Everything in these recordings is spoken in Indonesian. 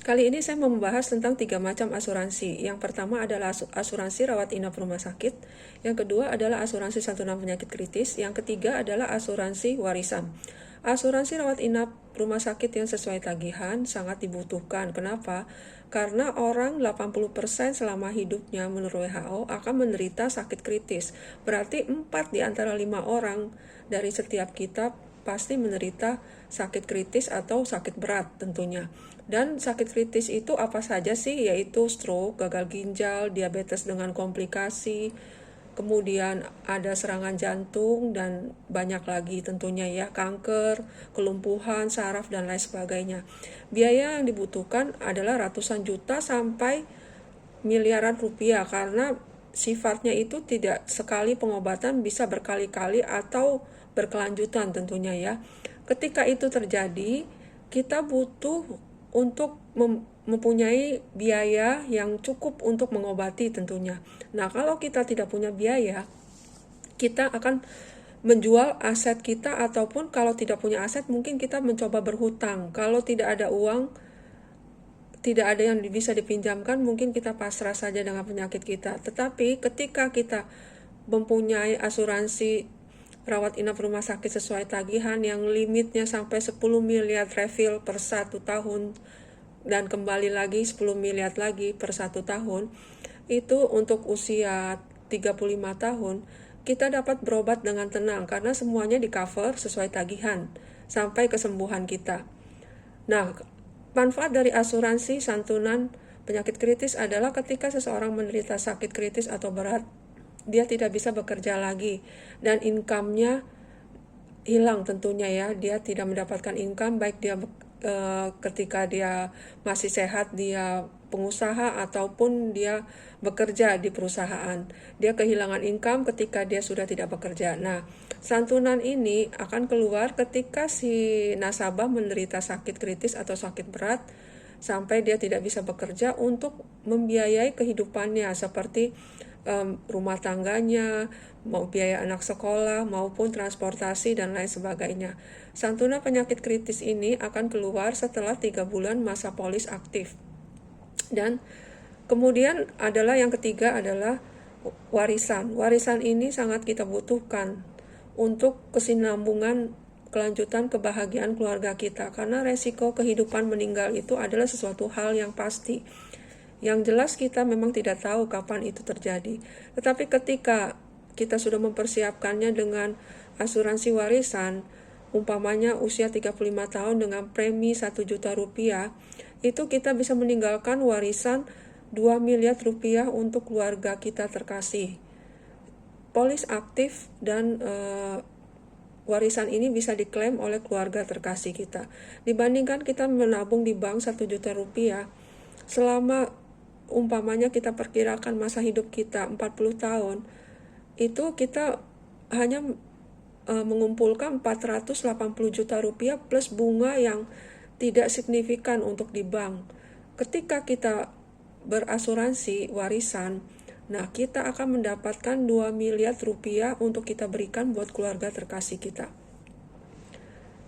Kali ini saya mau membahas tentang 3 macam asuransi. Yang pertama adalah asuransi rawat inap rumah sakit. Yang kedua adalah asuransi santunan penyakit kritis. Yang ketiga adalah asuransi warisan. Asuransi rawat inap rumah sakit yang sesuai tagihan sangat dibutuhkan. Kenapa? Karena orang 80% selama hidupnya menurut WHO akan menderita sakit kritis. Berarti 4 di antara 5 orang dari setiap kita pasti menderita sakit kritis atau sakit berat tentunya. Dan sakit kritis itu apa saja sih? Yaitu stroke, gagal ginjal, diabetes dengan komplikasi, kemudian ada serangan jantung, dan banyak lagi tentunya ya, kanker, kelumpuhan, saraf, dan lain sebagainya. Biaya yang dibutuhkan adalah ratusan juta sampai miliaran rupiah karena sifatnya itu tidak sekali pengobatan, bisa berkali-kali atau berkelanjutan tentunya ya. Ketika itu terjadi, kita butuh untuk mempunyai biaya yang cukup untuk mengobati tentunya. Nah, kalau kita tidak punya biaya, kita akan menjual aset kita, ataupun kalau tidak punya aset mungkin kita mencoba berhutang. Kalau tidak ada uang, tidak ada yang bisa dipinjamkan, mungkin kita pasrah saja dengan penyakit kita. Tetapi ketika kita mempunyai asuransi rawat inap rumah sakit sesuai tagihan yang limitnya sampai 10 miliar refill per 1 tahun, dan kembali lagi 10 miliar lagi per 1 tahun, itu untuk usia 35 tahun, kita dapat berobat dengan tenang karena semuanya di cover sesuai tagihan sampai kesembuhan kita. Nah, manfaat dari asuransi santunan penyakit kritis adalah ketika seseorang menderita sakit kritis atau berat, dia tidak bisa bekerja lagi dan income-nya hilang tentunya ya. Dia tidak mendapatkan income, baik dia ketika dia masih sehat, dia pengusaha, ataupun dia bekerja di perusahaan. Dia kehilangan income ketika dia sudah tidak bekerja. Nah, santunan ini akan keluar ketika si nasabah menderita sakit kritis atau sakit berat sampai dia tidak bisa bekerja untuk membiayai kehidupannya seperti rumah tangganya, mau biaya anak sekolah, maupun transportasi dan lain sebagainya. Santunan penyakit kritis ini akan keluar setelah 3 bulan masa polis aktif. Dan kemudian adalah yang ketiga adalah warisan. Warisan ini sangat kita butuhkan untuk kesinambungan kelanjutan kebahagiaan keluarga kita, karena resiko kehidupan meninggal itu adalah sesuatu hal yang pasti. Yang jelas kita memang tidak tahu kapan itu terjadi. Tetapi ketika kita sudah mempersiapkannya dengan asuransi warisan, umpamanya usia 35 tahun dengan premi 1 juta rupiah, itu kita bisa meninggalkan warisan 2 miliar rupiah untuk keluarga kita terkasih. Polis aktif dan warisan ini bisa diklaim oleh keluarga terkasih kita. Dibandingkan kita menabung di bank 1 juta rupiah, selama umpamanya kita perkirakan masa hidup kita 40 tahun, itu kita hanya mengumpulkan 480 juta rupiah plus bunga yang tidak signifikan untuk di bank. Ketika kita berasuransi warisan, nah kita akan mendapatkan 2 miliar rupiah untuk kita berikan buat keluarga terkasih kita.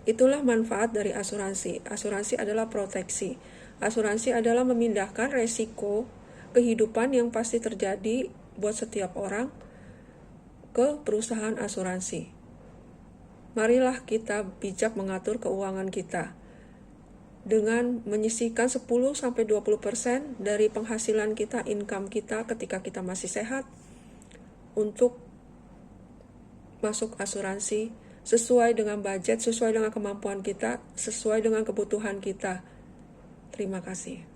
Itulah manfaat dari asuransi. Asuransi adalah proteksi. Asuransi adalah memindahkan resiko kehidupan yang pasti terjadi buat setiap orang ke perusahaan asuransi. Marilah kita bijak mengatur keuangan kita dengan menyisihkan 10-20% dari penghasilan kita, income kita ketika kita masih sehat, untuk masuk asuransi sesuai dengan budget, sesuai dengan kemampuan kita, sesuai dengan kebutuhan kita. Terima kasih.